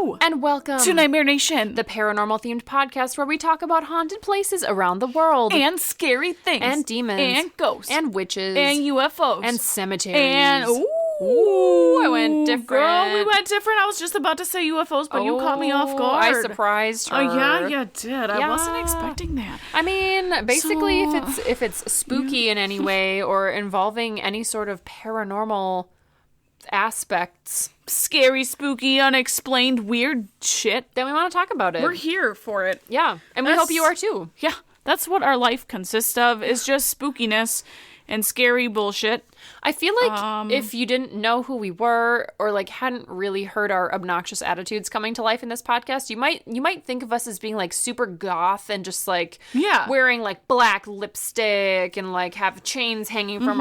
Hello! And welcome to Nightmare Nation, the paranormal-themed podcast where we talk about haunted places around the world. And scary things. And demons. And ghosts. And witches. And UFOs. And cemeteries. And, ooh, I went different. Girl, we went different. I was just about to say UFOs, but you caught me off guard. I surprised her. Oh, yeah, you did. I wasn't expecting that. I mean, basically, if it's spooky in any way or involving any sort of paranormal aspects, scary, spooky, unexplained, weird shit, then we want to talk about it. We're here for it. Yeah, and we hope you are too. Yeah, that's what our life consists of, is just spookiness and scary bullshit. I feel like if you didn't know who we were or like hadn't really heard our obnoxious attitudes coming to life in this podcast, you might think of us as being like super goth and just like wearing like black lipstick and like have chains hanging from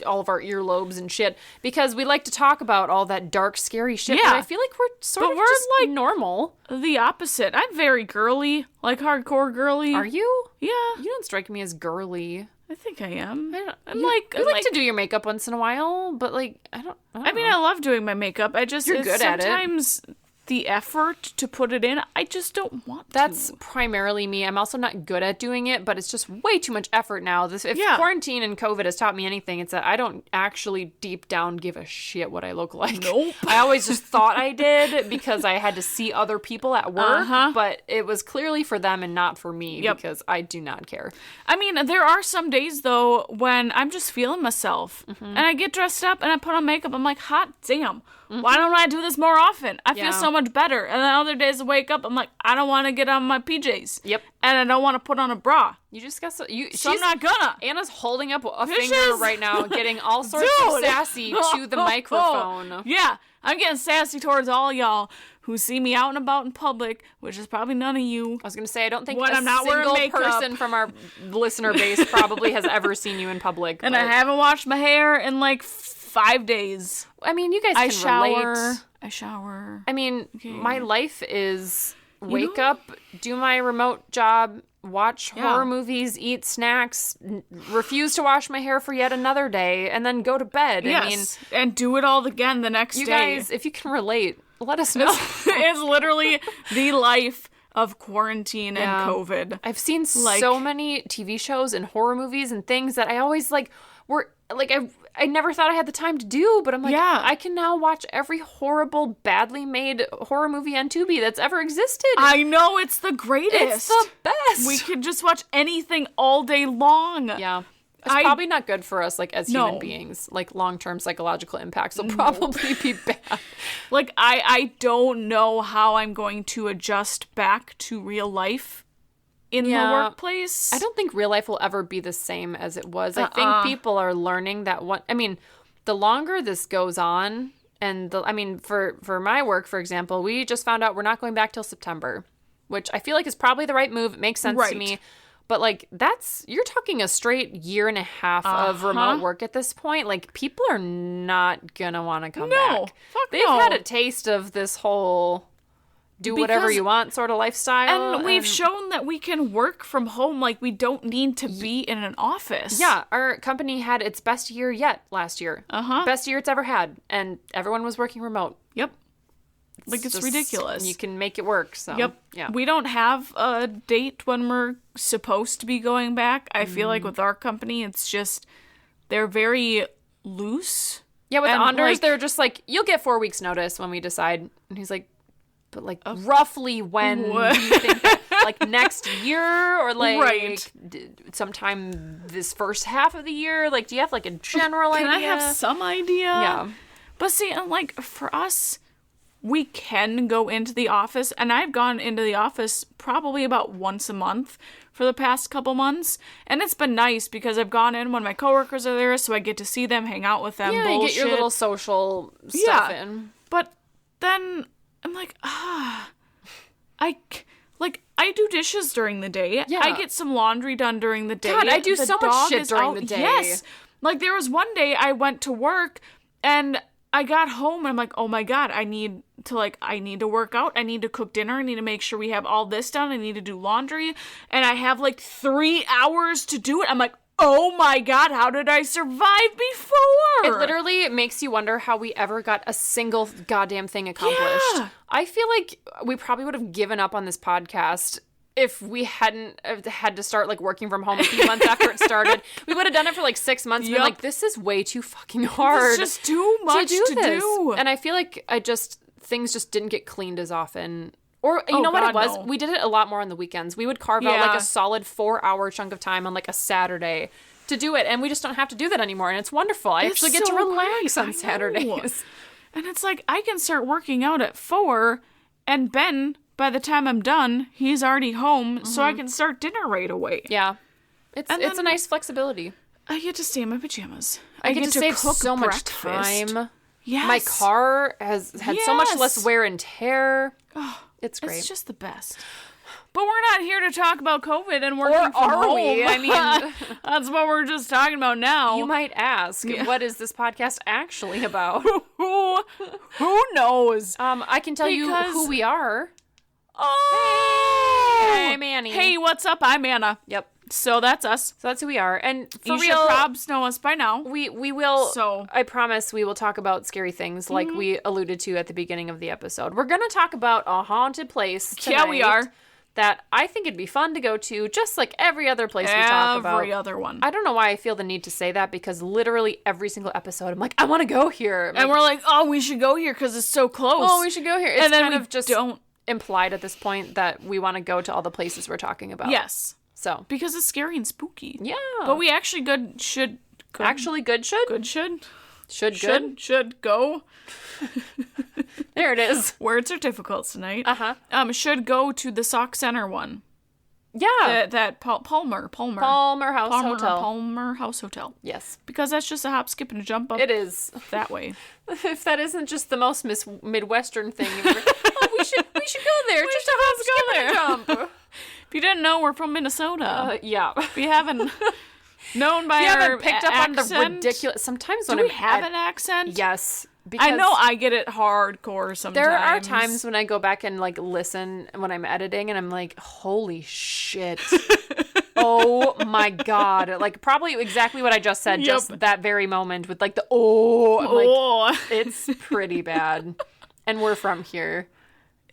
all of our earlobes and shit, because we like to talk about all that dark scary shit. Yeah. But I feel like we're just like normal. The opposite. I'm very girly, like hardcore girly. Are you? Yeah. You don't strike me as girly. I think I am. You like to do your makeup once in a while, but like I don't mean, I love doing my makeup. You're good at it. Sometimes the effort to put it in, I just don't want to. That's primarily me. I'm also not good at doing it, but it's just way too much effort now. If quarantine and COVID has taught me anything, it's that I don't actually deep down give a shit what I look like. Nope. I always just thought I did because I had to see other people at work, but it was clearly for them and not for me because I do not care. I mean, there are some days, though, when I'm just feeling myself and I get dressed up and I put on makeup. I'm like, hot damn. Why don't I do this more often? I feel so much better. And then other days I wake up, I'm like, I don't want to get on my PJs. Yep. And I don't want to put on a bra. You just got so I'm not gonna. Anna's holding up a finger right now, getting all sorts of sassy to the microphone. Yeah, I'm getting sassy towards all y'all who see me out and about in public, which is probably none of you. I was gonna say, I don't think when a I'm not single wearing person from our listener base probably has ever seen you in public. And I haven't washed my hair in like 5 days. I mean, you guys can relate. I shower. I mean, my life is wake up, do my remote job, watch horror movies, eat snacks, refuse to wash my hair for yet another day, and then go to bed. Yes, I mean, and do it all again the next day. You guys, if you can relate, let us know. It's literally the life of quarantine and COVID. I've seen so many TV shows and horror movies and things that I always I never thought I had the time to do, but I'm like, I can now watch every horrible, badly made horror movie on Tubi that's ever existed. I know, it's the greatest. It's the best. We could just watch anything all day long. Yeah. It's probably not good for us, like, as human beings. Like, long-term psychological impacts will probably be bad. Like, I don't know how I'm going to adjust back to real life in the workplace. I don't think real life will ever be the same as it was. I think people are learning that the longer this goes on, and for my work, for example, we just found out we're not going back till September, which I feel like is probably the right move. It makes sense to me. But like you're talking a straight year and a half of remote work at this point. Like, people are not gonna want to come back. They've had a taste of this whole do whatever you want sort of lifestyle. And we've shown that we can work from home. Like, we don't need to be in an office. Yeah, our company had its best year yet last year. Best year it's ever had. And everyone was working remote. Yep. It's ridiculous. You can make it work. So yep. Yeah. We don't have a date when we're supposed to be going back. I feel like with our company, it's just, they're very loose. Yeah, with Anders, they're just like, you'll get 4 weeks notice when we decide. And he's like, but like roughly when do you think that, like next year or like sometime this first half of the year? Like, do you have like a general idea? Can I have some idea? Yeah. But see, like for us, we can go into the office, and I've gone into the office probably about once a month for the past couple months, and it's been nice because I've gone in when my coworkers are there, so I get to see them, hang out with them. Yeah, you get your little social stuff in. But then I'm like, I do dishes during the day. Yeah. I get some laundry done during the day. God, I do so much shit during the day. Yes. Like, there was one day I went to work, and I got home, and I'm like, oh my God, I need to work out. I need to cook dinner. I need to make sure we have all this done. I need to do laundry. And I have like 3 hours to do it. I'm like, oh my God, how did I survive before? It literally makes you wonder how we ever got a single goddamn thing accomplished. Yeah. I feel like we probably would have given up on this podcast if we hadn't had to start like working from home a few months after it started. We would have done it for like 6 months and been like, this is way too fucking hard. It's just too much to do. And I feel like things just didn't get cleaned as often. Or, you know what it was? No. We did it a lot more on the weekends. We would carve out like a solid 4-hour chunk of time on like a Saturday to do it. And we just don't have to do that anymore. And it's wonderful. I actually get to relax on Saturdays. And it's like, I can start working out at 4, and Ben, by the time I'm done, he's already home, so I can start dinner right away. Yeah. It's a nice flexibility. I get to stay in my pajamas. I get to save cook so breakfast. much time. Yes. My car has had so much less wear and tear. Oh, it's great. It's just the best. But we're not here to talk about COVID and working from home. Or are we? I mean, that's what we're just talking about now. You might ask, what is this podcast actually about? Who knows? I can tell you who we are. Oh! Hey, I'm Annie. Hey, what's up? I'm Anna. Yep. So that's us. So that's who we are. And for you real, should probs know us by now. We will, so I promise we will talk about scary things like we alluded to at the beginning of the episode. We're going to talk about a haunted place tonight. Yeah, we are. That I think it'd be fun to go to, just like every other place we talk about. Every other one. I don't know why I feel the need to say that, because literally every single episode I'm like, I want to go here. And we're like, oh, we should go here because it's so close. Oh, we should go here. It's and then kind we of just don't implied at this point that we want to go to all the places we're talking about. Yes. So. Because it's scary and spooky. Yeah. But we actually should go. There it is. Words are difficult tonight. Uh-huh. Should go to the Sauk Center one. Yeah. That Palmer House Hotel. Yes. Because that's just a hop, skip, and a jump up. It is. That way. If that isn't just the most Midwestern thing. We should go there. Just a hop, skip, and a jump. If you didn't know, we're from Minnesota. Yeah. If you haven't known by our picked up accent, on the ridiculous. Sometimes when do we have an accent? Yes. I know I get it hardcore sometimes. There are times when I go back and like listen when I'm editing and I'm like, holy shit. Oh my God. Like probably exactly what I just said, just that very moment with like the I'm like, it's pretty bad. And we're from here.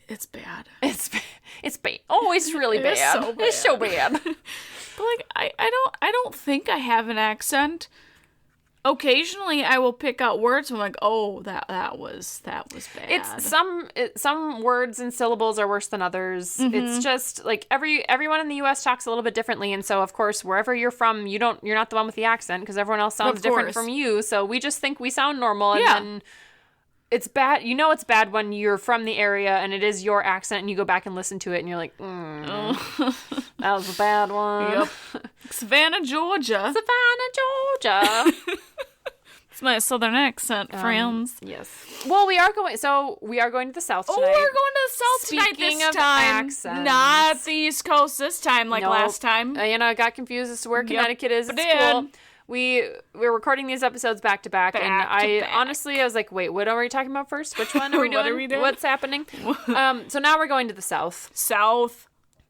It's bad. It's bad. Oh, it's really bad. It's so bad. But like I don't think I have an accent. Occasionally, I will pick out words. And I'm like, oh, that was bad. It's some words and syllables are worse than others. It's just like everyone in the U.S. talks a little bit differently, and so of course wherever you're from, you're not the one with the accent because everyone else sounds different from you. So we just think we sound normal, and then it's bad. You know, it's bad when you're from the area and it is your accent, and you go back and listen to it, and you're like, that was a bad one. Yep. Savannah, Georgia. It's my southern accent, friends. Yes. Well, we are going to the South tonight. Oh, we're going to the South tonight this time. Accents. Not the East Coast this time like last time. I got confused as to where Connecticut is at school. We're recording these episodes back to back, and I honestly was like, wait, what are we talking about first? Which one are we doing? What are we doing? What's happening? So now we're going to the South.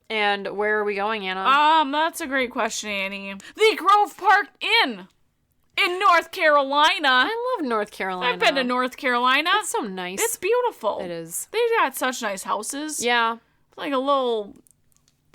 And where are we going, Anna? That's a great question, Annie. The Grove Park Inn in North Carolina. I love North Carolina. I've been to North Carolina. It's so nice. It's beautiful. It is. They've got such nice houses. Yeah. Like a little...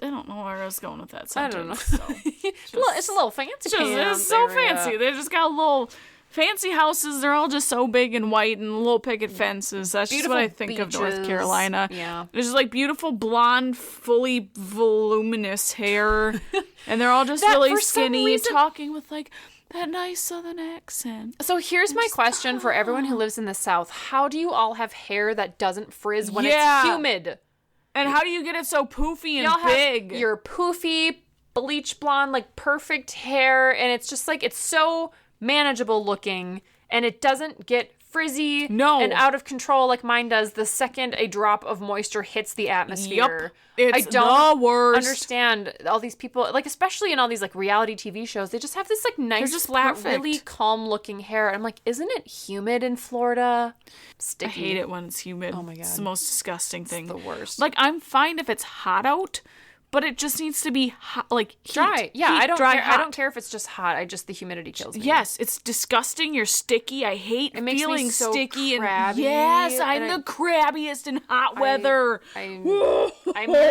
I don't know where I was going with that sentence. I don't know. It's a little fancy. It's so fancy. They just got little fancy houses. They're all just so big and white and little picket fences. That's beautiful, just what I think beaches of North Carolina. Yeah. There's like beautiful blonde, fully voluminous hair. And they're all just really skinny, talking with like that nice southern accent. So here's my question for everyone who lives in the South. How do you all have hair that doesn't frizz when it's humid? And how do you get it so poofy and big? Your poofy, bleach blonde, like perfect hair, and it's just like it's so manageable looking, and it doesn't get frizzy and out of control like mine does the second a drop of moisture hits the atmosphere. It's I don't the worst. understand all these people, like especially in all these like reality TV shows, they just have this like nice flat, really calm looking hair. I'm like, isn't it humid in Florida? Sticky. I hate it when it's humid. Oh my God. It's the most disgusting thing. It's the worst. Like I'm fine if it's hot out, but it just needs to be hot, like heat, dry. Yeah, heat, I don't dry, care. hot. I don't care if it's just hot. The humidity kills me. Yes, it's disgusting. You're sticky. I hate It makes feeling me so sticky crabby, and yes, I'm and the crabbiest in hot weather. I'm your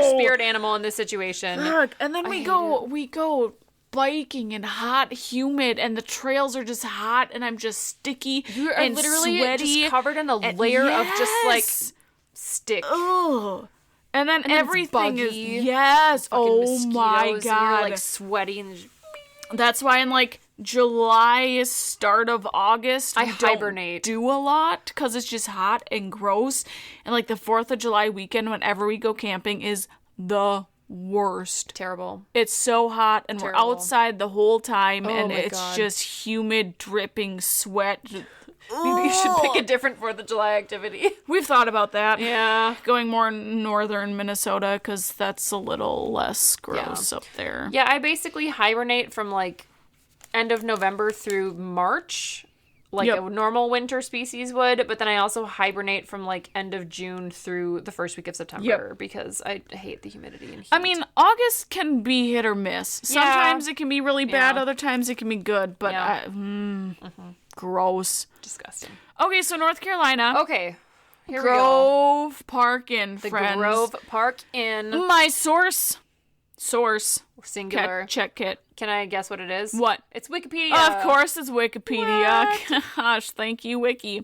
spirit animal in this situation. Fuck. And then we go biking in hot, humid, and the trails are just hot, and I'm just sticky You are and literally sweaty, just covered in a layer of just like stick. Ugh. And then everything is buggy, oh my mosquitoes, god, and you're like sweaty and that's why in like July, start of August, I we hibernate. Don't do a lot because it's just hot and gross. And like the 4th of July weekend, whenever we go camping, is the worst. Terrible. It's so hot, and Terrible. we're outside the whole time, and my it's God. just humid, dripping sweat. Maybe you should pick a different 4th of July activity. We've thought about that. Yeah. Going more northern Minnesota, because that's a little less gross up there. Yeah, I basically hibernate from like end of November through March, like a normal winter species would, but then I also hibernate from like end of June through the first week of September because I hate the humidity and heat. I mean, August can be hit or miss. Sometimes it can be really bad, other times it can be good, but gross. Disgusting. Okay, so North Carolina. Okay, here we go. Grove Park Inn, The friends. Grove Park Inn. My source. Singular. Check it. Can I guess what it is? What? It's Wikipedia. Of course it's Wikipedia. Gosh, thank you, Wiki.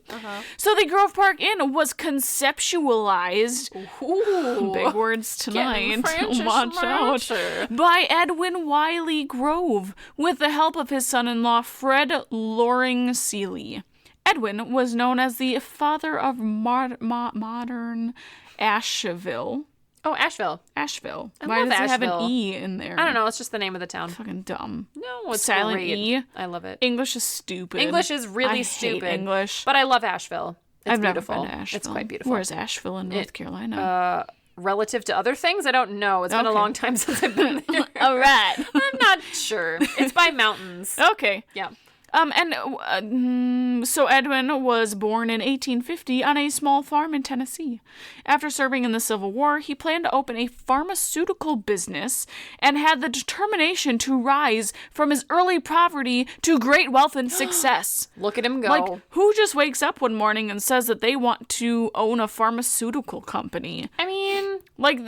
So the Grove Park Inn was conceptualized, Ooh. big words tonight, Getting watch out, French. by Edwin Wiley Grove, with the help of his son-in-law Fred Loring Seeley. Edwin was known as the father of modern Asheville. Oh, Asheville. Why love does it have Asheville. an E in there? I don't know. It's just the name of the town. Fucking dumb. No, it's Silent great. E. I love it. English is stupid. English is really I stupid. hate English. But I love Asheville. It's I've beautiful. never been to Asheville. It's quite beautiful. Where's Asheville in North Carolina? Relative to other things, I don't know. It's been a long time since I've been there. All right. I'm not sure. It's by mountains. Okay. Yeah. So Edwin was born in 1850 on a small farm in Tennessee. After serving in the Civil War, he planned to open a pharmaceutical business and had the determination to rise from his early poverty to great wealth and success. Look at him go. Like, who just wakes up one morning and says that they want to own a pharmaceutical company? I mean, Like,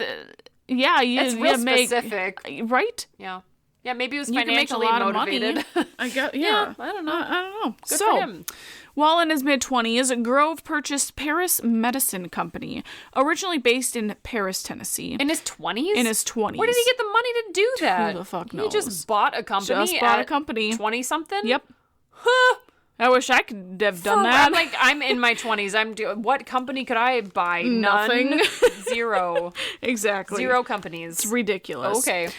it's real specific. Right? Yeah. Yeah, maybe it was You can make a financially lot of motivated. money. I guess, Yeah, I don't know. I don't know. Good for him. While in his mid-20s, Grove purchased Paris Medicine Company, originally based in Paris, Tennessee. In his 20s? In his 20s. Where did he get the money to do that? Who the fuck He knows? just bought a company. 20-something? Yep. Huh. I wish I could have done that. I'm in my 20s. What company could I buy? Nothing. None. Zero. Exactly. Zero companies. It's ridiculous. Okay.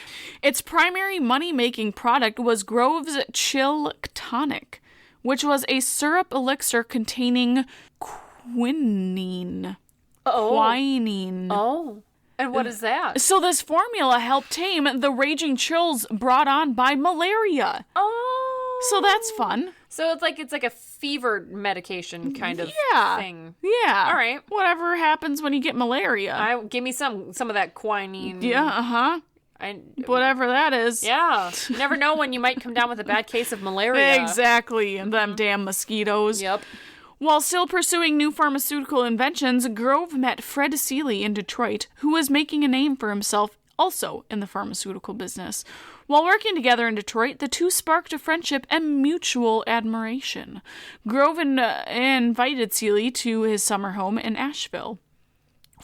Its primary money-making product was Grove's Chill Tonic, which was a syrup elixir containing quinine. Quinine. Oh. And what is that? So this formula helped tame the raging chills brought on by malaria. Oh. So that's fun. So it's like a fever medication kind of thing. Yeah. All right. Whatever happens when you get malaria. Give me some of that quinine. Yeah, uh-huh. Whatever that is. Yeah. You never know when you might come down with a bad case of malaria. Exactly. And them damn mosquitoes. Yep. While still pursuing new pharmaceutical inventions, Grove met Fred Seeley in Detroit, who was making a name for himself also in the pharmaceutical business. While working together in Detroit, the two sparked a friendship and mutual admiration. Grove invited Seeley to his summer home in Asheville.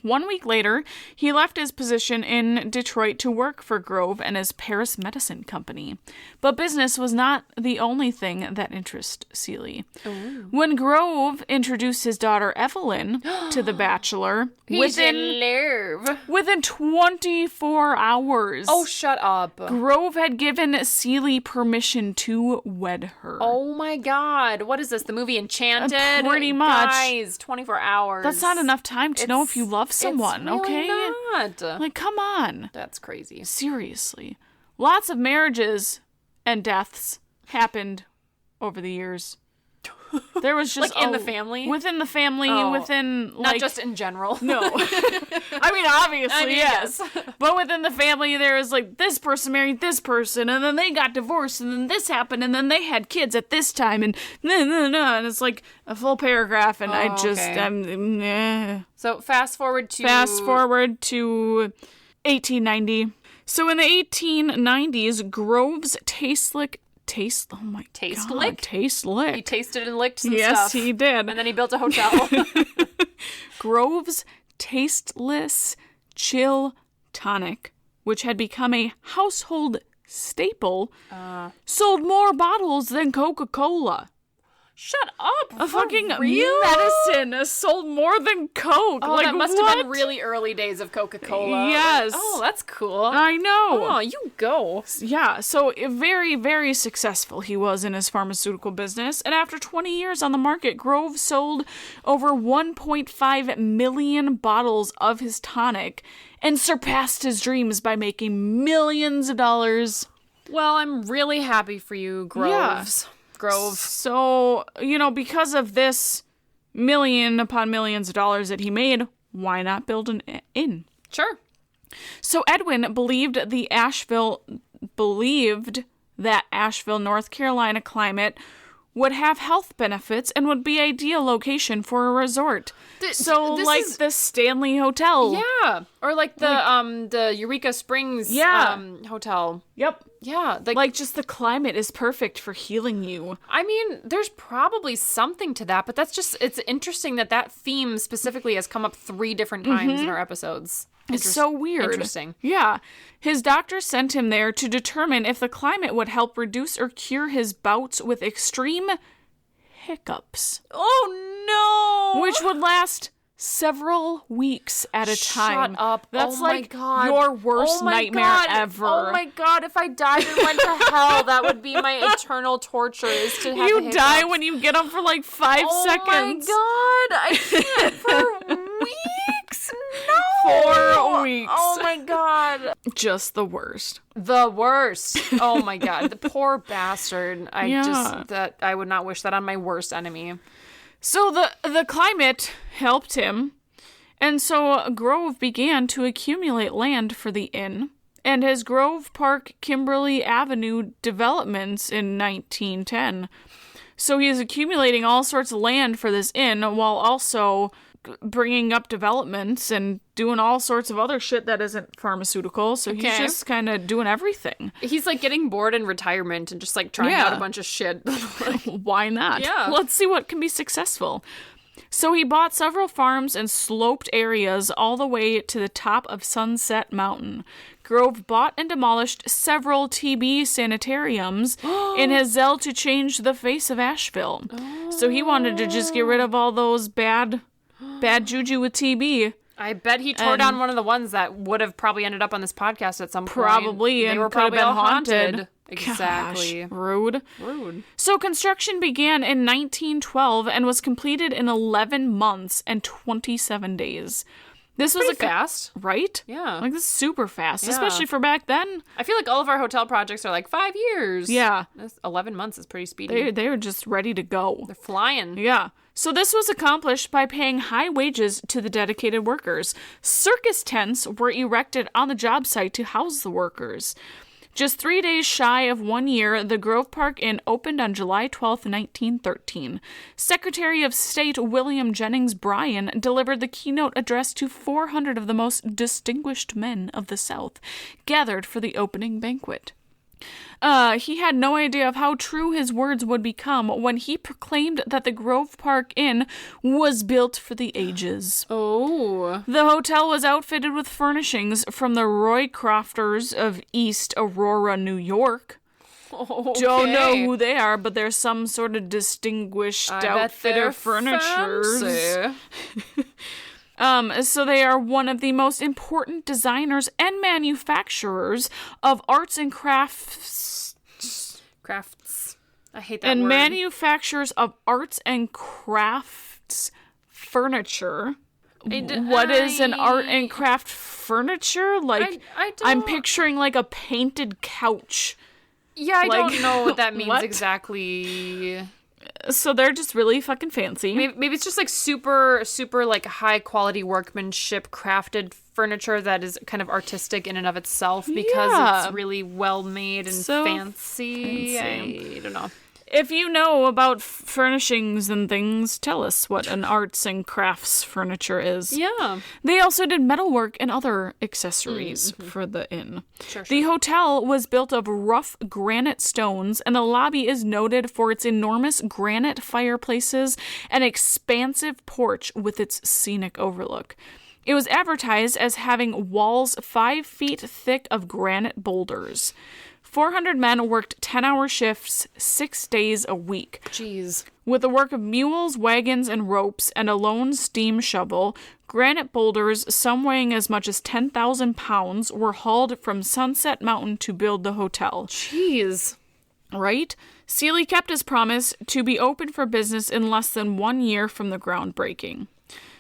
1 week later, he left his position in Detroit to work for Grove and his Paris Medicine Company. But business was not the only thing that interested Seeley. Ooh. When Grove introduced his daughter Evelyn to the bachelor, within 24 hours, oh, shut up. Grove had given Seeley permission to wed her. Oh my God. What is this? The movie Enchanted? Pretty much. Guys, 24 hours. That's not enough time to know if you love someone, it's really okay? not. Like, come on. That's crazy. Seriously. Lots of marriages and deaths happened over the years. There was just like in the family? Within the family, within like... Not just in general. No. I mean, obviously, yes. But within the family, there was like this person married this person, and then they got divorced, and then this happened, and then they had kids at this time, and and it's like a full paragraph, and I just... So fast forward to 1890. So in the 1890s, Grove's Taste Lick. He tasted and licked some stuff. Yes, he did. And then he built a hotel. Grove's Tasteless Chill Tonic, which had become a household staple, sold more bottles than Coca-Cola. Shut up! A fucking real? medicine sold more than Coke. Oh, like, that must have been really early days of Coca-Cola. Yes. Oh, that's cool. I know. Oh, you go. Yeah, so very, very successful he was in his pharmaceutical business. And after 20 years on the market, Grove sold over 1.5 million bottles of his tonic and surpassed his dreams by making millions of dollars. Well, I'm really happy for you, Groves. Yeah. Grove. So, because of this million upon millions of dollars that he made, why not build an inn? Sure. So Edwin believed that Asheville, North Carolina climate would have health benefits and would be ideal location for a resort. The Stanley Hotel. Yeah. Or like the Eureka Springs hotel. Yep. Yeah. Like just the climate is perfect for healing you. I mean, there's probably something to that, but it's interesting that theme specifically has come up 3 different times in our episodes. It's so weird. Interesting. Yeah. His doctor sent him there to determine if the climate would help reduce or cure his bouts with extreme hiccups. Oh, no! Which would last several weeks at a time. Shut up. That's my God. Your worst nightmare ever. Oh my God, if I died and went to hell, that would be my eternal torture, is to have You die when you get them for like 5 seconds. Oh my God, I can't for weeks. No. 4 weeks. Oh my God. Just the worst. The worst. Oh my God. The poor bastard. I would not wish that on my worst enemy. So the climate helped him, and so Grove began to accumulate land for the inn, and his Grove Park Kimberly Avenue developments in 1910. So he's accumulating all sorts of land for this inn while also bringing up developments and doing all sorts of other shit that isn't pharmaceutical. So he's just kind of doing everything. He's like getting bored in retirement and just like trying out a bunch of shit. Why not? Yeah. Let's see what can be successful. So he bought several farms and sloped areas all the way to the top of Sunset Mountain. Grove bought and demolished several TB sanitariums in his zeal to change the face of Asheville. So he wanted to just get rid of all those bad juju with TB. I bet he tore down one of the ones that would have probably ended up on this podcast at some point. Probably, and they were probably all haunted. Exactly. Gosh, rude. So construction began in 1912 and was completed in 11 months and 27 days. This was fast, right? Yeah, like this is super fast, especially for back then. I feel like all of our hotel projects are like 5 years. Yeah, 11 months is pretty speedy. They were just ready to go. They're flying. Yeah. So this was accomplished by paying high wages to the dedicated workers. Circus tents were erected on the job site to house the workers. Just 3 days shy of 1 year, the Grove Park Inn opened on July 12, 1913. Secretary of State William Jennings Bryan delivered the keynote address to 400 of the most distinguished men of the South, gathered for the opening banquet. He had no idea of how true his words would become when he proclaimed that the Grove Park Inn was built for the ages. Oh. The hotel was outfitted with furnishings from the Roycrofters of East Aurora, New York. Okay. Don't know who they are, but they're some sort of distinguished outfit of furnitures. So they are one of the most important designers and manufacturers of arts and crafts. I hate that and word. manufacturers of arts and crafts furniture. What is an art and craft furniture? Like, I'm picturing like a painted couch. Yeah, I don't know what that means exactly. So they're just really fucking fancy. Maybe it's just like super, super like high quality workmanship crafted furniture that is kind of artistic in and of itself because it's really well made and So fancy. I don't know. If you know about furnishings and things, tell us what an arts and crafts furniture is. Yeah. They also did metalwork and other accessories for the inn. Sure. The hotel was built of rough granite stones, and the lobby is noted for its enormous granite fireplaces and expansive porch with its scenic overlook. It was advertised as having walls 5 feet thick of granite boulders. 400 men worked 10-hour shifts 6 days a week. Jeez. With the work of mules, wagons, and ropes, and a lone steam shovel, granite boulders, some weighing as much as 10,000 pounds, were hauled from Sunset Mountain to build the hotel. Jeez. Right? Seeley kept his promise to be open for business in less than 1 year from the groundbreaking.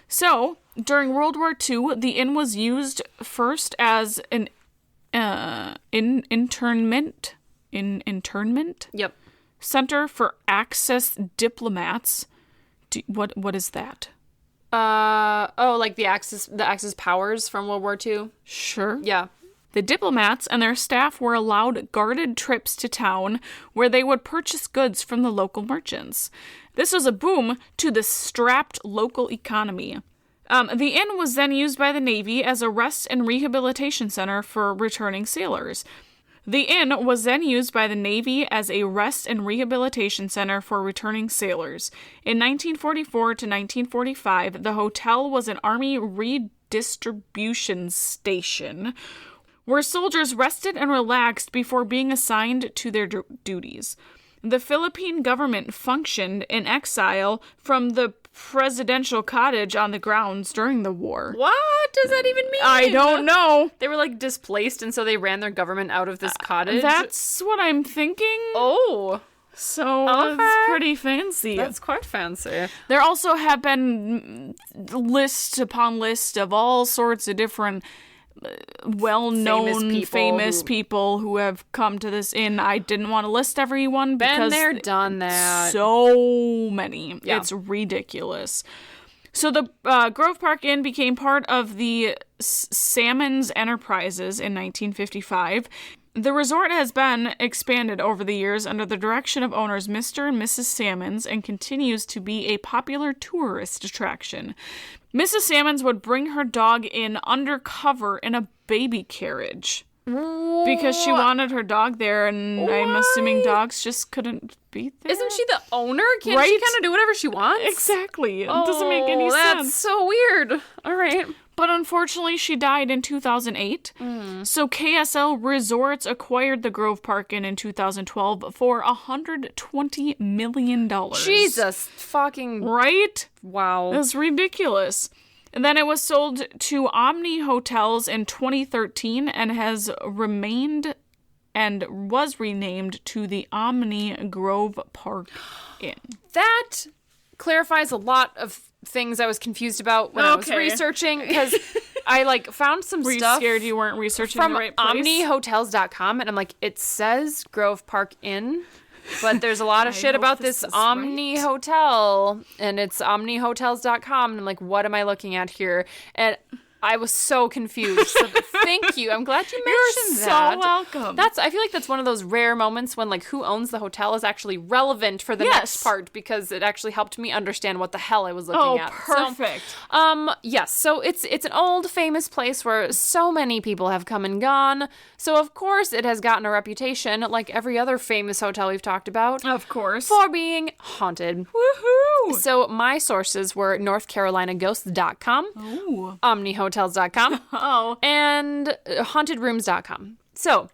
So, during World War II, the inn was used first as an internment Yep. center for Axis diplomats. What is that? Like the Axis powers from World War II. Sure. Yeah. The diplomats and their staff were allowed guarded trips to town where they would purchase goods from the local merchants. This was a boom to the strapped local economy. The inn was then used by the Navy as a rest and rehabilitation center for returning sailors. The inn was then used by the Navy as a rest and rehabilitation center for returning sailors. In 1944 to 1945, the hotel was an Army redistribution station where soldiers rested and relaxed before being assigned to their duties. The Philippine government functioned in exile from the presidential cottage on the grounds during the war. What does that even mean? I don't know. They were like displaced and so they ran their government out of this cottage? That's what I'm thinking. Oh. So it's pretty fancy. That's quite fancy. There also have been list upon list of all sorts of different well-known famous people who have come to this inn. I didn't want to list everyone because been there, done that. So many. Yeah. It's ridiculous. So the Grove Park Inn became part of the Salmons Enterprises in 1955. The resort has been expanded over the years under the direction of owners Mr. and Mrs. Salmons and continues to be a popular tourist attraction. Mrs. Salmons would bring her dog in undercover in a baby carriage because she wanted her dog there, and I'm assuming dogs just couldn't be there. Isn't she the owner? Can't she kind of do whatever she wants? Exactly. It doesn't make any sense. That's so weird. All right. But unfortunately, she died in 2008. So KSL Resorts acquired the Grove Park Inn in 2012 for $120 million. Jesus fucking... Right? Wow. That's ridiculous. And then it was sold to Omni Hotels in 2013 and has remained and was renamed to the Omni Grove Park Inn. That clarifies a lot of things I was confused about when I was researching, because I found some Were stuff. You scared you weren't researching from the right place? omnihotels.com, and I'm like, it says Grove Park Inn, but there's a lot of shit about this Omni Hotel, and it's omnihotels.com, and I'm like, what am I looking at here? And I was so confused. So thank you. I'm glad you mentioned that. You're so welcome. I feel like that's one of those rare moments when who owns the hotel is actually relevant for the next part, because it actually helped me understand what the hell I was looking at. Perfect. So, yes. So it's an old famous place where so many people have come and gone. So of course it has gotten a reputation, like every other famous hotel we've talked about. Of course. For being haunted. Woohoo! So my sources were NorthCarolinaGhosts.com. Ooh. OmniHotels.com. and HauntedRooms.com. So,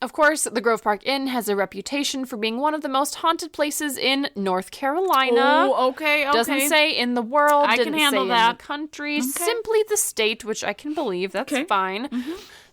of course, the Grove Park Inn has a reputation for being one of the most haunted places in North Carolina. Oh, okay. Doesn't say in the world. I can handle say that. in the country. Simply the state, which I can believe. That's fine.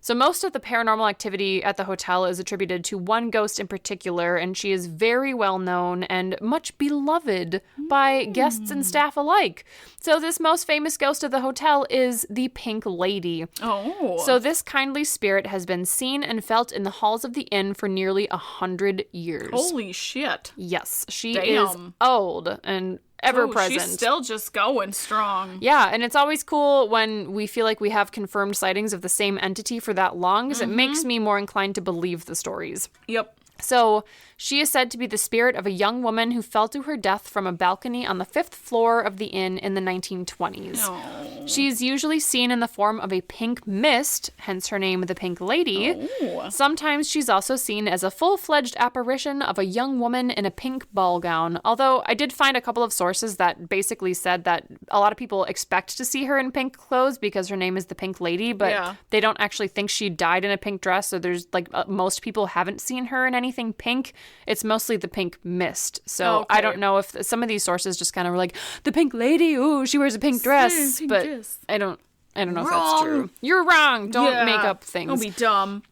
So most of the paranormal activity at the hotel is attributed to one ghost in particular, and she is very well known and much beloved by guests and staff alike. So this most famous ghost of the hotel is the Pink Lady. Oh. So this kindly spirit has been seen and felt in the halls of the inn for nearly 100 years. Holy shit. Yes, she Damn. is old and ever present. She's still just going strong. Yeah, and it's always cool when we feel like we have confirmed sightings of the same entity for that long, because it makes me more inclined to believe the stories. Yep. So, she is said to be the spirit of a young woman who fell to her death from a balcony on the 5th floor of the inn in the 1920s. Oh. She is usually seen in the form of a pink mist, hence her name, the Pink Lady. Oh. Sometimes she's also seen as a full-fledged apparition of a young woman in a pink ball gown, although I did find a couple of sources that basically said that a lot of people expect to see her in pink clothes because her name is the Pink Lady, but they don't actually think she died in a pink dress, so there's, like, most people haven't seen her in anything pink. It's mostly the pink mist. So I don't know if some of these sources just kind of were like, the Pink Lady, ooh, she wears a pink dress. But I don't know if that's true. You're wrong. Don't make up things. Don't be dumb.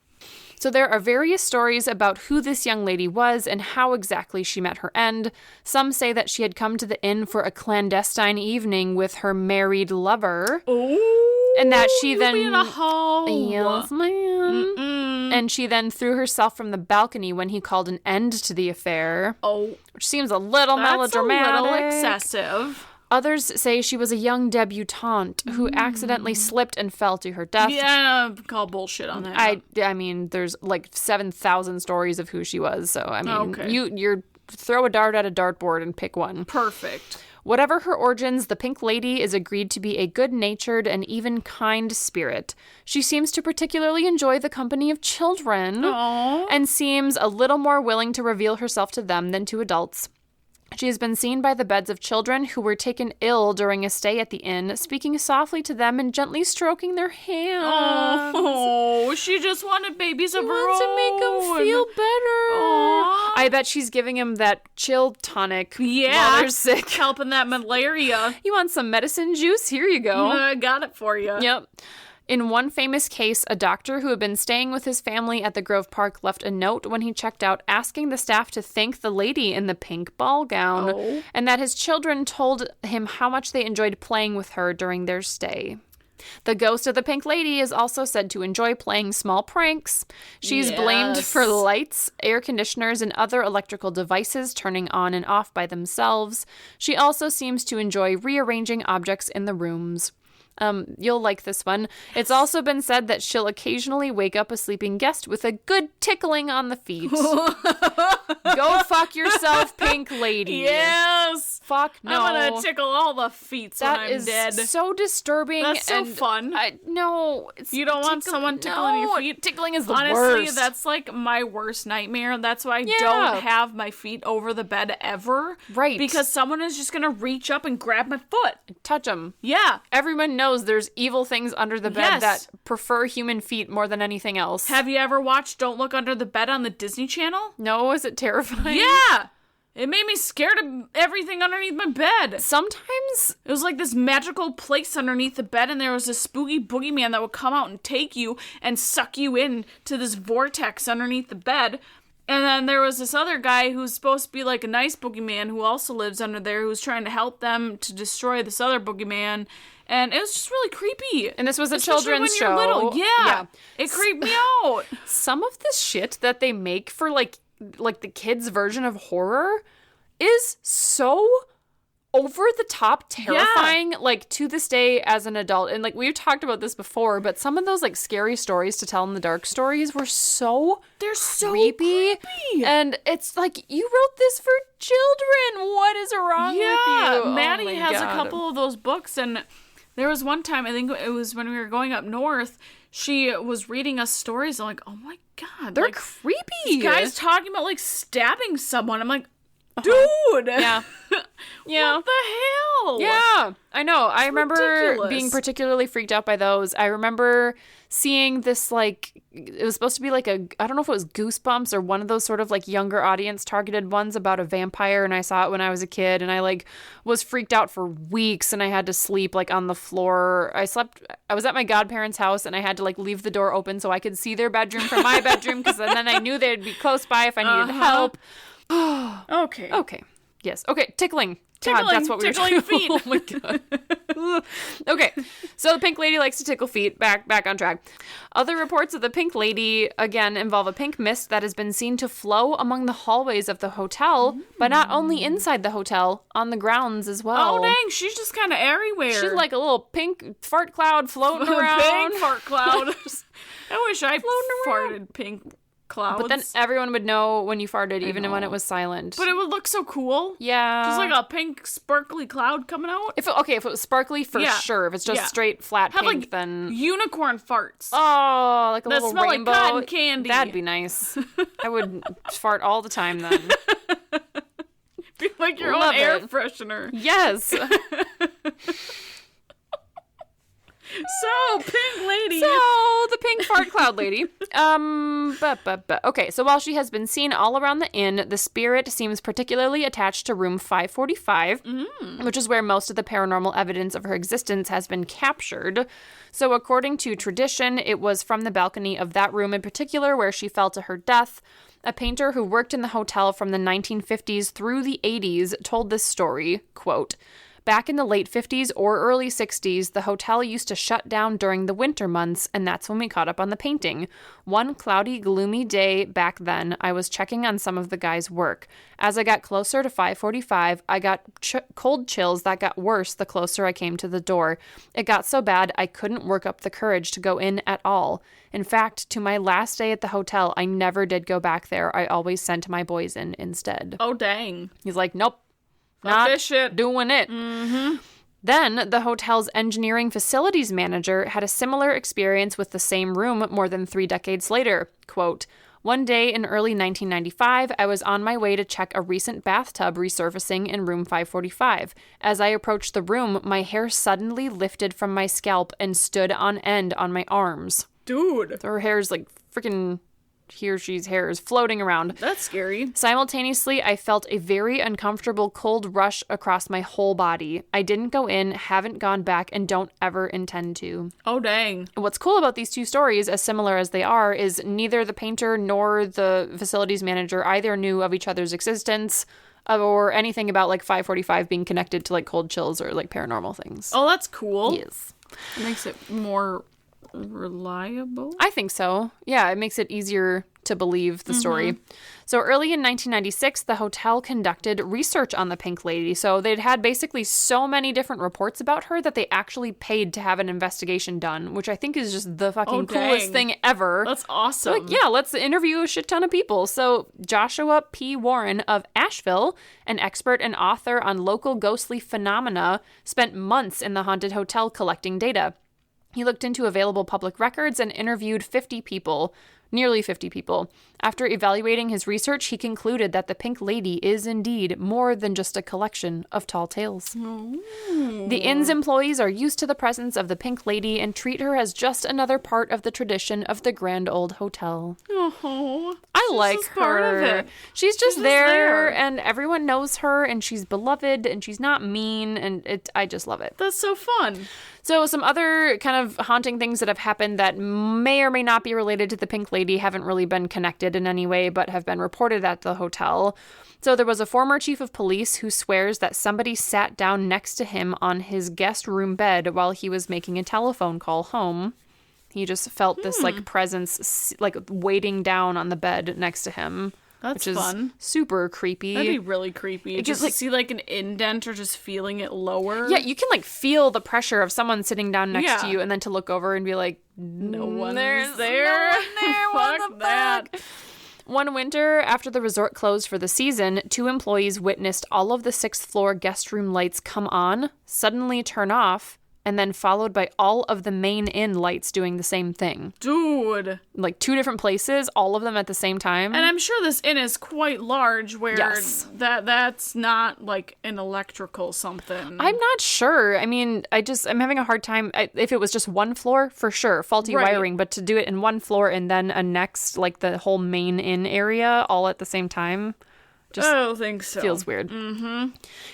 So there are various stories about who this young lady was and how exactly she met her end. Some say that she had come to the inn for a clandestine evening with her married lover. Ooh, and that she then... being a hoe. Yes, ma'am. And she then threw herself from the balcony when he called an end to the affair. Oh. Which seems a little melodramatic. That's a little excessive. Others say she was a young debutante who accidentally slipped and fell to her death. Yeah, call bullshit on that. I mean, there's like 7,000 stories of who she was. So, I mean, you're throw a dart at a dartboard and pick one. Perfect. Whatever her origins, the Pink Lady is agreed to be a good-natured and even kind spirit. She seems to particularly enjoy the company of children and seems a little more willing to reveal herself to them than to adults. She has been seen by the beds of children who were taken ill during a stay at the inn, speaking softly to them and gently stroking their hands. Oh, she just wanted babies of her own. To make them feel better. Aww. I bet she's giving him that chill tonic while they're sick. Helping that malaria. You want some medicine juice? Here you go. I got it for you. Yep. In one famous case, a doctor who had been staying with his family at the Grove Park left a note when he checked out asking the staff to thank the lady in the pink ball gown and that his children told him how much they enjoyed playing with her during their stay. The ghost of the Pink Lady is also said to enjoy playing small pranks. She's blamed for lights, air conditioners, and other electrical devices turning on and off by themselves. She also seems to enjoy rearranging objects in the rooms. You'll like this one. It's also been said that she'll occasionally wake up a sleeping guest with a good tickling on the feet. Go fuck yourself, Pink Lady. Yes. Fuck no. I'm gonna tickle all the feet when I'm dead. That is so disturbing. That's so fun. No. You don't want someone tickling your feet? Tickling is the worst. Honestly, that's like my worst nightmare. That's why I don't have my feet over the bed ever. Right. Because someone is just gonna reach up and grab my foot. Touch them. Yeah. Everyone knows there's evil things under the bed that prefer human feet more than anything else. Have you ever watched Don't Look Under the Bed on the Disney Channel? No, is it terrifying? Yeah! It made me scared of everything underneath my bed. Sometimes it was like this magical place underneath the bed, and there was a spooky boogeyman that would come out and take you and suck you in to this vortex underneath the bed. And then there was this other guy who's supposed to be like a nice boogeyman who also lives under there, who's trying to help them to destroy this other boogeyman. And it was just really creepy. And this was a especially children's when you're show. Little. Yeah. It creeped me out. Some of the shit that they make for like the kids' version of horror is so over the top terrifying, like to this day as an adult. And like we've talked about this before, but some of those like scary stories to tell in the dark stories were they're so creepy. And it's like, you wrote this for children. What is wrong with you? Maddie has a couple of those books, and there was one time, I think it was when we were going up north, she was reading us stories. I'm like, oh my God. They're like, creepy. This guy's talking about like stabbing someone. I'm like, Dude! Yeah. Yeah. What the hell? Yeah, I know. I remember ridiculous. being particularly freaked out by those. I remember seeing this, like, it was supposed to be like I don't know if it was Goosebumps or one of those sort of like younger audience targeted ones about a vampire. And I saw it when I was a kid and I like was freaked out for weeks and I had to sleep like on the floor. I was at my godparents' house and I had to like leave the door open so I could see their bedroom from my bedroom because then I knew they'd be close by if I needed help. Okay. Okay. Yes. Okay. Tickling. God, that's what we were tickling doing. feet. Oh my god. Okay, so the pink lady likes to tickle feet. Back on track. Other reports of the pink lady again involve a pink mist that has been seen to flow among the hallways of the hotel, but not only inside the hotel, on the grounds as well. Oh dang, she's just kind of everywhere. She's like a little pink fart cloud floating around. Pink fart cloud. I wish I farted pink clouds. But then everyone would know when you farted, even when it was silent. But it would look so cool. Yeah. Just like a pink sparkly cloud coming out. If it was sparkly, for sure. If it's just straight flat pink, like then unicorn farts. Oh, like a that little smell rainbow. like cotton candy. That'd be nice. I would fart all the time then. Be like your Love own air it. freshener. Yes. So, pink lady. So, the pink fart cloud lady. Okay, so while she has been seen all around the inn, the spirit seems particularly attached to room 545, which is where most of the paranormal evidence of her existence has been captured. So, according to tradition, it was from the balcony of that room in particular where she fell to her death. A painter who worked in the hotel from the 1950s through the 80s told this story, quote, "Back in the late 50s or early 60s, the hotel used to shut down during the winter months, and that's when we caught up on the painting. One cloudy, gloomy day back then, I was checking on some of the guys' work. As I got closer to 545, I got cold chills that got worse the closer I came to the door. It got so bad I couldn't work up the courage to go in at all. In fact, to my last day at the hotel, I never did go back there. I always sent my boys in instead." Oh, dang. He's like, nope. Fuck Not this shit. doing it. Mm-hmm. Then, the hotel's engineering facilities manager had a similar experience with the same room more than 3 decades later. Quote, "One day in early 1995, I was on my way to check a recent bathtub resurfacing in room 545. As I approached the room, my hair suddenly lifted from my scalp and stood on end on my arms." Dude. Her hair's like freaking... She's hair is floating around. That's scary. "Simultaneously, I felt a very uncomfortable cold rush across my whole body. I didn't go in, haven't gone back, and don't ever intend to." Oh, dang. What's cool about these two stories, as similar as they are, is neither the painter nor the facilities manager either knew of each other's existence or anything about like 545 being connected to like cold chills or like paranormal things. Oh, that's cool. Yes. It makes it more reliable. I think so. Yeah, it makes it easier to believe the story. So early in 1996, the hotel conducted research on the Pink Lady. So they'd had basically so many different reports about her that they actually paid to have an investigation done, which I think is just the fucking coolest thing ever. That's awesome. Like, yeah, let's interview a shit ton of people. So Joshua P. Warren of Asheville, an expert and author on local ghostly phenomena, spent months in the haunted hotel collecting data. He looked into available public records and interviewed nearly 50 people. After evaluating his research, he concluded that the Pink Lady is indeed more than just a collection of tall tales. The inn's employees are used to the presence of the Pink Lady and treat her as just another part of the tradition of the grand old hotel. Oh, I like her. Part of it. She's just there, and everyone knows her, and she's beloved, and she's not mean, and I just love it. That's so fun. So some other kind of haunting things that have happened that may or may not be related to the Pink Lady haven't really been connected in any way, but have been reported at the hotel. So there was a former chief of police who swears that somebody sat down next to him on his guest room bed while he was making a telephone call home. He just felt this like presence like waiting down on the bed next to him. That's which is fun. Super creepy. That'd be really creepy. Just like, see like an indent or just feeling it lower. Yeah, you can like feel the pressure of someone sitting down next to you and then to look over and be like, no one's there. No one there. What the fuck? One winter, after the resort closed for the season, 2 employees witnessed all of the 6th floor guest room lights come on, suddenly turn off, and then followed by all of the main inn lights doing the same thing. Dude. Like 2 different places, all of them at the same time. And I'm sure this inn is quite large where Yes. that's not like an electrical something. I'm not sure. I mean, I'm having a hard time. If it was just one floor, for sure, faulty Right. wiring. But to do it in one floor and then a next, like the whole main inn area all at the same time, just I don't think so. feels weird. Mm-hmm.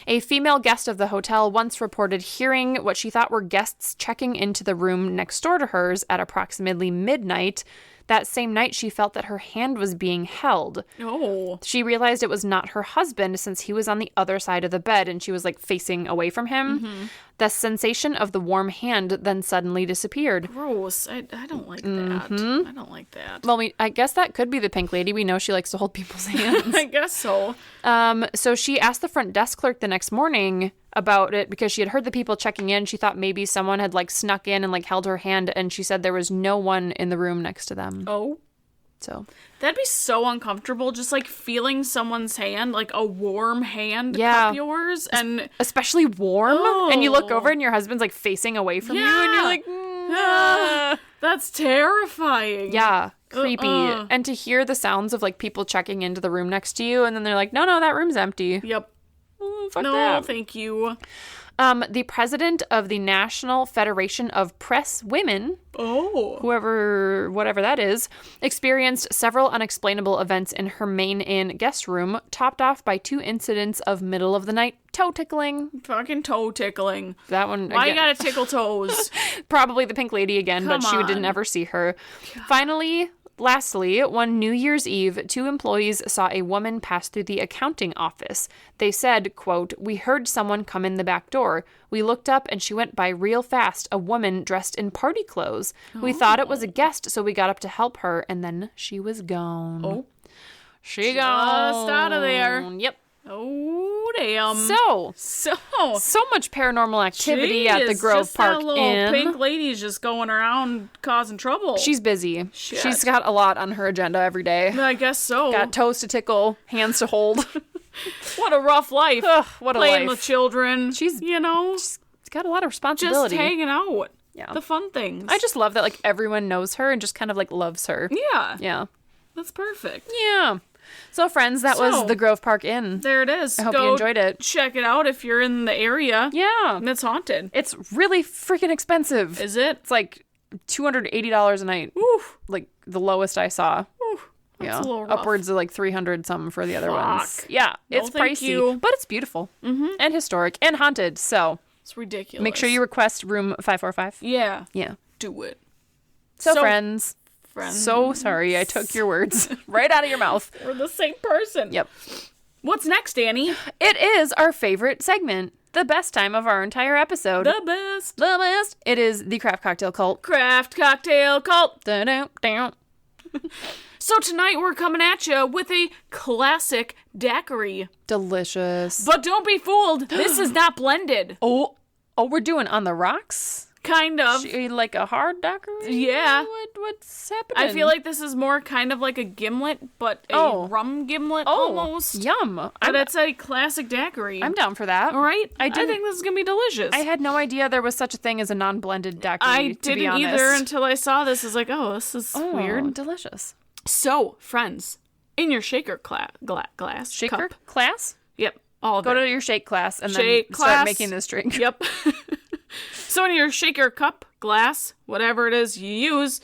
A female guest of the hotel once reported hearing what she thought were guests checking into the room next door to hers at approximately midnight. That same night, she felt that her hand was being held. Oh. She realized it was not her husband since he was on the other side of the bed and she was like facing away from him. Mm-hmm. The sensation of the warm hand then suddenly disappeared. Gross. I don't like that. Mm-hmm. I don't like that. Well, I guess that could be the pink lady. We know she likes to hold people's hands. I guess so. So she asked the front desk clerk the next morning about it because she had heard the people checking in. She thought maybe someone had like snuck in and like held her hand, and she said there was no one in the room next to them. Oh. So That'd be so uncomfortable, just like feeling someone's hand, like a warm hand Yeah. cup yours, and especially warm, and you look Oh. over and your husband's like facing away from you, and you're like, that's terrifying. yeah, creepy. And to hear the sounds of like people checking into the room next to you, and then they're like, no, that room's empty. Yep. Fuck No, that. thank you. The president of the National Federation of Press Women, Oh. whatever that is, experienced several unexplainable events in her main inn guest room, topped off by 2 incidents of middle of the night toe tickling. Fucking toe tickling. That one, Why you again, gotta tickle toes? probably the pink lady again, but Come she on. didn't ever see her. Finally, lastly, one New Year's Eve, 2 employees saw a woman pass through the accounting office. They said, quote, "We heard someone come in the back door. We looked up and she went by real fast, a woman dressed in party clothes. We thought it was a guest, so we got up to help her, and then she was gone." Oh. She Just gone. out of there. Yep. Oh, damn. So much paranormal activity at the Jeez, Grove just Park that little Inn. pink lady's just going around causing trouble. She's busy. Shit. She's got a lot on her agenda every day. I guess so. Got toes to tickle, hands to hold. What a rough life. Ugh, what a Playing life. with children. She's- you know, She's got a lot of just responsibility. hanging out. Yeah. The fun things. I just love that like everyone knows her and just kind of like loves her. Yeah. Yeah. That's perfect. Yeah. So friends, that was So- the Grove Park Inn. There it is. I hope Go you enjoyed it. Check it out if you're in the area. Yeah. And it's haunted. It's really freaking expensive. Is it? It's like $280 a night. Oof. Like the lowest I saw. Oof. That's Yeah. a little rough. Upwards of like 300 something for the other ones. Fuck. Yeah. No, It's thank pricey, you. but it's beautiful and historic and haunted. So It's ridiculous. make sure you request room 545. Yeah. Yeah. Do it. So So- friends, Friends. so sorry I took your words right out of your mouth. We're the same person. Yep. What's next, Annie? It is our favorite segment, the best time of our entire episode. The best The best. It is the Craft Cocktail Cult. craft cocktail cult. Dun-dun-dun. So tonight we're coming at you with a classic daiquiri. Delicious. But don't be fooled. This is not blended. Oh, we're doing on the rocks? Kind of. Like a hard daiquiri? Yeah. What's happening? I feel like this is more kind of like a gimlet, but a Oh. rum gimlet Oh, almost. yum. But it's a classic daiquiri. I'm down for that. All right? I I didn't- think this is going to be delicious. I had no idea there was such a thing as a non-blended daiquiri. I to be didn't honest. either until I saw this. It's like, oh, this is Oh, weird. delicious. So, friends, in your shaker glass. Shaker cup. class? Yep. All of Go it. to your shake class and Shake then start class. making this drink. Yep. So in your shaker cup, glass, whatever it is you use,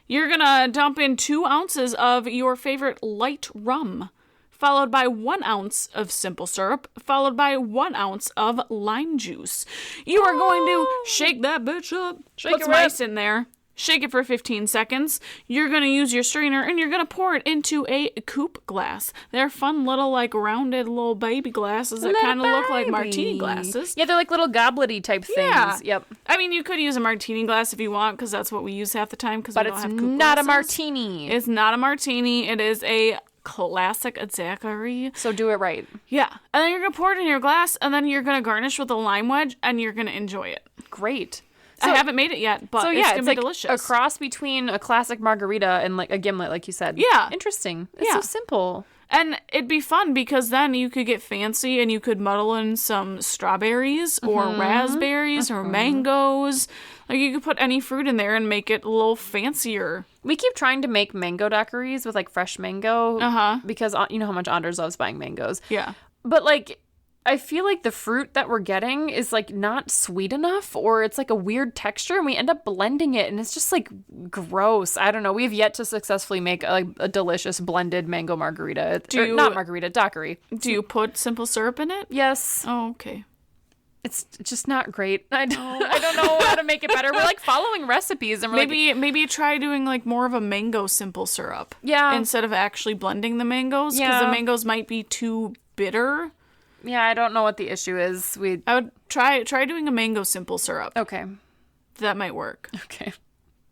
you're gonna dump in 2 ounces of your favorite light rum, followed by 1 ounce of simple syrup, followed by 1 ounce of lime juice. You are going to shake that bitch up. Shake Put it some up. ice in there. Shake it for 15 seconds. You're going to use your strainer and you're going to pour it into a coupe glass. They're fun little, like, rounded little baby glasses that Little kind of look like baby. martini glasses. Yeah, they're like little goblety type things. Yeah. Yep. I mean, you could use a martini glass if you want, because that's what we use half the time. But we it's don't have coupe not a glasses. martini. It's not a martini. It is a classic daiquiri. So do it right. Yeah. And then you're going to pour it in your glass, and then you're going to garnish with a lime wedge, and you're going to enjoy it. Great. I haven't made it yet, but it's going to be like delicious. a cross between a classic margarita and like a gimlet, like you said. Yeah. Interesting. It's Yeah. so simple. And it'd be fun because then you could get fancy and you could muddle in some strawberries or raspberries or mangoes. Like, you could put any fruit in there and make it a little fancier. We keep trying to make mango daiquiris with, like, fresh mango. Because you know how much Anders loves buying mangoes. Yeah. But, like, I feel like the fruit that we're getting is, like, not sweet enough, or it's, like, a weird texture, and we end up blending it, and it's just, like, gross. I don't know. We have yet to successfully make, a delicious blended mango margarita. Not margarita, daiquiri. Do you put simple syrup in it? Yes. Oh, okay. It's just not great. I don't know how to make it better. We're, like, following recipes, and we're maybe try doing, like, more of a mango simple syrup. Yeah. Instead of actually blending the mangoes, because the mangoes might be too bitter. Yeah, I don't know what the issue is. I would try doing a mango simple syrup. Okay. That might work. Okay.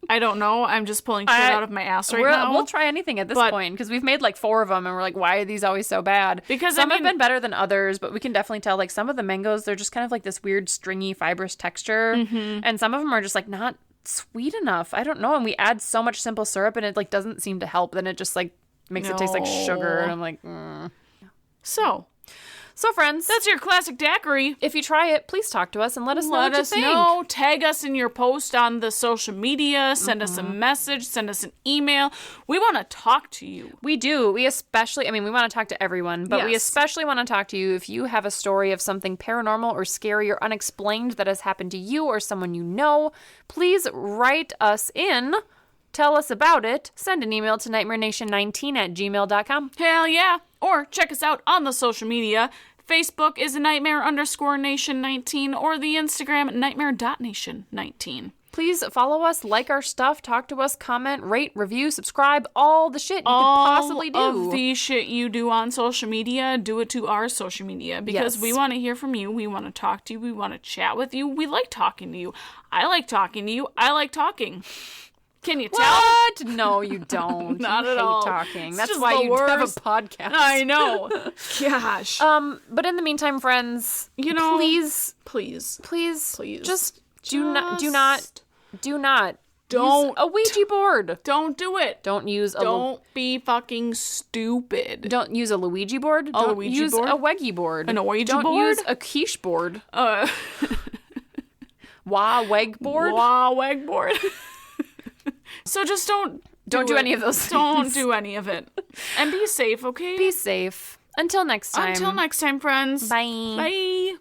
I don't know. I'm just pulling shit out of my ass now. We'll try anything at this point, because we've made like 4 of them, and we're like, why are these always so bad? Because some have been better than others, but we can definitely tell, like, some of the mangoes, they're just kind of like this weird stringy fibrous texture, and some of them are just like not sweet enough. I don't know, and we add so much simple syrup, and it like doesn't seem to help. Then it just like makes it taste like sugar, and I'm like, So, friends, that's your classic daiquiri. If you try it, please talk to us and let us know what you think. Know. Tag us in your post on the social media. Send us a message. Send us an email. We want to talk to you. We do. We especially, we want to talk to everyone, but we especially want to talk to you if you have a story of something paranormal or scary or unexplained that has happened to you or someone you know. Please write us in. Tell us about it. Send an email to nightmarenation19@gmail.com. Hell yeah. Or check us out on the social media. Facebook is nightmare_nation19 or the Instagram nightmare.nation19. Please follow us, like our stuff, talk to us, comment, rate, review, subscribe, all the shit you could possibly do. All of the shit you do on social media, do it to our social media, because we want to hear from you. We want to talk to you. We want to chat with you. We like talking to you. I like talking to you. I like talking. Can you tell? What? No, you don't. Not you at hate all. talking. It's That's just why the you have a worst. podcast. I know. Gosh. But in the meantime, friends, please, just do not don't use a Ouija board. Don't do it. Don't use a Don't be fucking stupid. Don't use a Luigi board. Don't Luigi use board? a Ouija board. An Ouija Don't board? use a quiche board. Weg board. Weg board. So just don't do any of those things. Don't do any of it. And be safe, okay? Be safe. Until next time. Until next time, friends. Bye. Bye.